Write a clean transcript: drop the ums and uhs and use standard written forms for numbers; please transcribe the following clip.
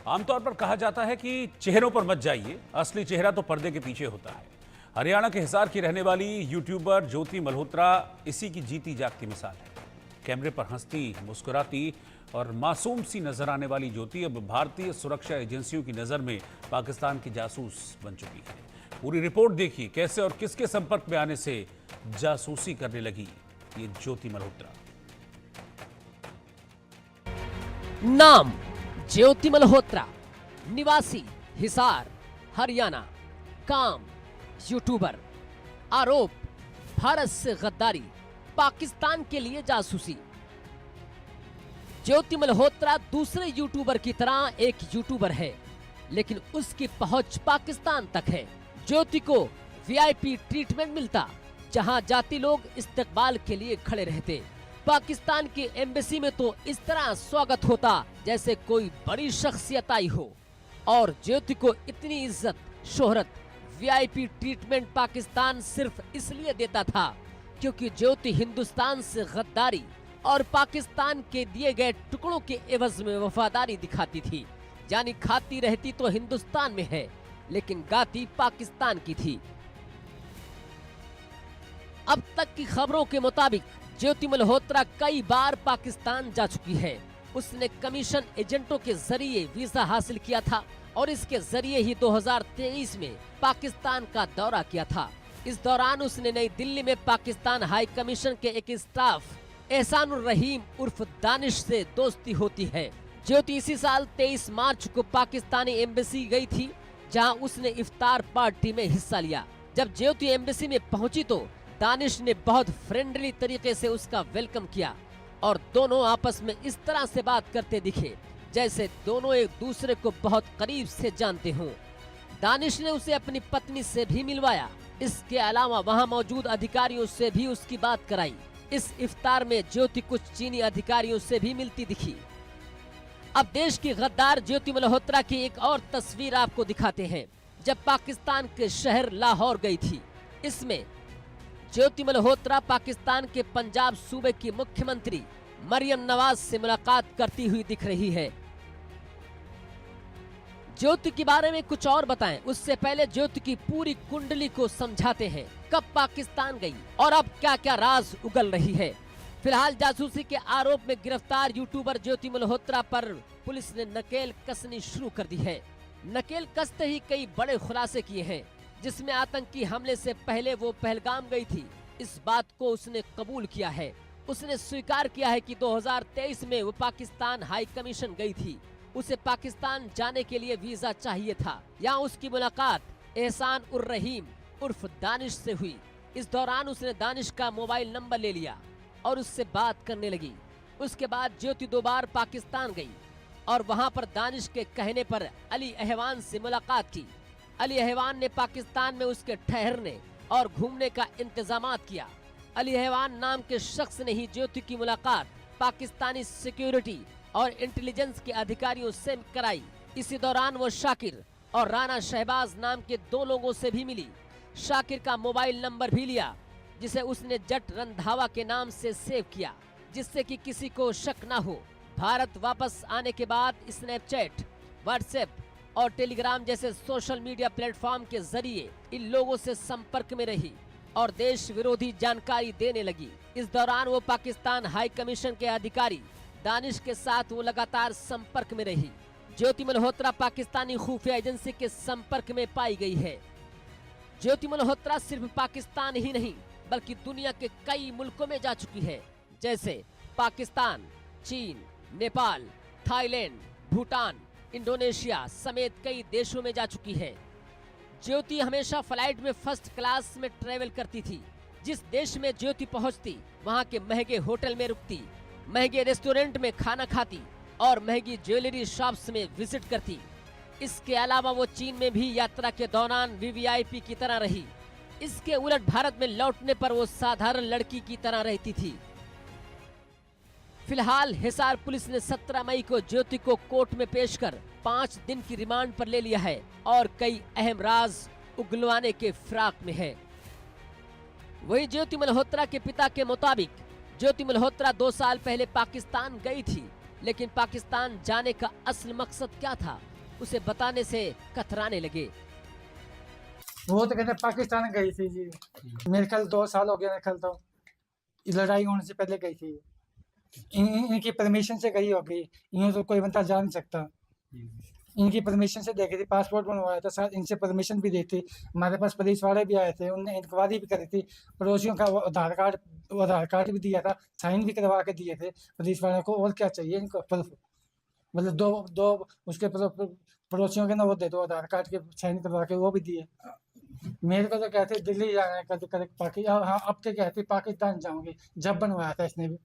आमतौर पर कहा जाता है कि चेहरों पर मत जाइए, असली चेहरा तो पर्दे के पीछे होता है। हरियाणा के हिसार की रहने वाली यूट्यूबर ज्योति मल्होत्रा इसी की जीती जागती मिसाल है। कैमरे पर हंसती, मुस्कुराती और मासूम सी नजर आने वाली ज्योति अब भारतीय सुरक्षा एजेंसियों की नजर में पाकिस्तान की जासूस बन चुकी है। पूरी रिपोर्ट देखिए, कैसे और किसके संपर्क में आने से जासूसी करने लगी ये ज्योति मल्होत्रा। नाम ज्योति मल्होत्रा, निवासी हिसार, हरियाणा, काम यूट्यूबर, आरोप भारत से गद्दारी, पाकिस्तान के लिए जासूसी। ज्योति मल्होत्रा दूसरे यूट्यूबर की तरह एक यूट्यूबर है, लेकिन उसकी पहुंच पाकिस्तान तक है। ज्योति को वीआईपी ट्रीटमेंट मिलता, जहां जाती लोग इस्तकबाल के लिए खड़े रहते। पाकिस्तान की एम्बेसी में तो इस तरह स्वागत होता जैसे कोई बड़ी शख्सियत आई हो। और ज्योति को इतनी इज्जत, शोहरत, वीआईपी ट्रीटमेंट पाकिस्तान सिर्फ इसलिए देता था क्योंकि ज्योति हिंदुस्तान से गद्दारी और पाकिस्तान के दिए गए टुकड़ों के एवज में वफादारी दिखाती थी। यानी खाती रहती तो हिंदुस्तान में है, लेकिन गाती पाकिस्तान की थी। अब तक की खबरों के मुताबिक ज्योति मल्होत्रा कई बार पाकिस्तान जा चुकी है। उसने कमीशन एजेंटों के जरिए वीजा हासिल किया था और इसके जरिए ही 2023 में पाकिस्तान का दौरा किया था। इस दौरान उसने नई दिल्ली में पाकिस्तान हाई कमीशन के एक स्टाफ एहसानुर रहीम उर्फ दानिश से दोस्ती होती है। ज्योति इसी साल 23 मार्च को पाकिस्तानी एम्बेसी गई थी, जहां उसने इफ्तार पार्टी में हिस्सा लिया। जब ज्योति एम्बेसी में पहुंची तो दानिश ने बहुत फ्रेंडली तरीके से उसका वेलकम किया और दोनों आपस में इस तरह से बात करते दिखे जैसे दोनों एक दूसरे को बहुत करीब से जानते हों। दानिश ने उसे अपनी पत्नी से भी मिलवाया। इसके अलावा वहां मौजूद अधिकारियों से भी उसकी बात कराई। इस इफ्तार में ज्योति कुछ चीनी अधिकारियों से भी मिलती दिखी। अब देश की गद्दार ज्योति मल्होत्रा की एक और तस्वीर आपको दिखाते हैं, जब पाकिस्तान के शहर लाहौर गई थी। इसमें ज्योति मल्होत्रा पाकिस्तान के पंजाब सूबे की मुख्यमंत्री मरियम नवाज से मुलाकात करती हुई दिख रही है। ज्योति के बारे में कुछ और बताएं, उससे पहले ज्योति की पूरी कुंडली को समझाते हैं। कब पाकिस्तान गई और अब क्या क्या राज उगल रही है। फिलहाल जासूसी के आरोप में गिरफ्तार यूट्यूबर ज्योति मल्होत्रा पर पुलिस ने नकेल कसनी शुरू कर दी है। नकेल कसते ही कई बड़े खुलासे किए हैं, जिसमें आतंकी हमले से पहले वो पहलगाम गई थी, इस बात को उसने कबूल किया है। उसने स्वीकार किया है कि 2023 में वो पाकिस्तान हाई कमीशन गई थी। उसे पाकिस्तान जाने के लिए वीजा चाहिए था। यहाँ उसकी मुलाकात एहसान उर रहीम उर्फ दानिश से हुई। इस दौरान उसने दानिश का मोबाइल नंबर ले लिया और उससे बात करने लगी। उसके बाद ज्योति 2 बार पाकिस्तान गई और वहाँ पर दानिश के कहने पर अली अहवान से मुलाकात की। अली अहवान ने पाकिस्तान में उसके ठहरने और घूमने का इंतजाम किया। अली अहवान नाम के शख्स ने ही ज्योति की मुलाकात पाकिस्तानी सिक्योरिटी और इंटेलिजेंस के अधिकारियों से कराई। इसी दौरान वो शाकिर और राणा शहबाज नाम के 2 लोगों से भी मिली। शाकिर का मोबाइल नंबर भी लिया, जिसे उसने जट रंधावा के नाम से सेव किया, जिससे कि किसी को शक न हो। भारत वापस आने के बाद स्नैपचैट, व्हाट्सएप और टेलीग्राम जैसे सोशल मीडिया प्लेटफॉर्म के जरिए इन लोगों से संपर्क में रही और देश विरोधी जानकारी देने लगी। इस दौरान वो पाकिस्तान हाई कमीशन के अधिकारी दानिश के साथ वो लगातार संपर्क में रही। ज्योति मल्होत्रा पाकिस्तानी खुफिया एजेंसी के संपर्क में पाई गई है। ज्योति मल्होत्रा सिर्फ पाकिस्तान ही नहीं बल्कि दुनिया के कई मुल्कों में जा चुकी है, जैसे पाकिस्तान, चीन, नेपाल, थाईलैंड, भूटान, इंडोनेशिया समेत कई देशों में जा चुकी है। ज्योति हमेशा फ्लाइट में फर्स्ट क्लास में ट्रेवल करती थी। जिस देश में ज्योति पहुंचती, वहां के महंगे होटल में रुकती, महंगे रेस्टोरेंट में खाना खाती और महंगी ज्वेलरी शॉप्स में विजिट करती। इसके अलावा वो चीन में भी यात्रा के दौरान वीवीआईपी की तरह रही। इसके उलट भारत में लौटने पर वो साधारण लड़की की तरह रहती थी। फिलहाल हिसार पुलिस ने 17 मई को ज्योति को कोर्ट में पेश कर 5 दिन की रिमांड पर ले लिया है और कई अहम राज उगलवाने के फिराक में है। वहीं ज्योति मल्होत्रा के पिता के मुताबिक ज्योति मल्होत्रा 2 साल पहले पाकिस्तान गई थी, लेकिन पाकिस्तान जाने का असल मकसद क्या था उसे बताने से कतराने लगे। वो तो कहते पाकिस्तान गई थी जी, मेरे ख्याल 2 साल हो गया मेरे ख्याल, तो ये लड़ाई होने से पहले गई थी। इनकी परमिशन से गई होगी, यूँ तो कोई बंदा जा नहीं सकता। इनकी परमिशन से देखी थी, पासपोर्ट बनवाया था, साथ इनसे परमिशन भी दी थी। हमारे पास पुलिस वाले भी आए थे, उनने इंक्वायरी भी करी थी। पड़ोसियों का वो आधार कार्ड भी दिया था, साइन भी करवा के दिए थे पुलिस वालों को। और क्या चाहिए इनको? मतलब दो दो उसके पड़ोसियों के ना वो दे दो, आधार कार्ड के साइन करवा के वो भी दिए। मेरे को तो कहते दिल्ली जाना है, कभी कभी हाँ अब तो कहते पाकिस्तान जाऊंगी, जब बनवाया था इसने भी।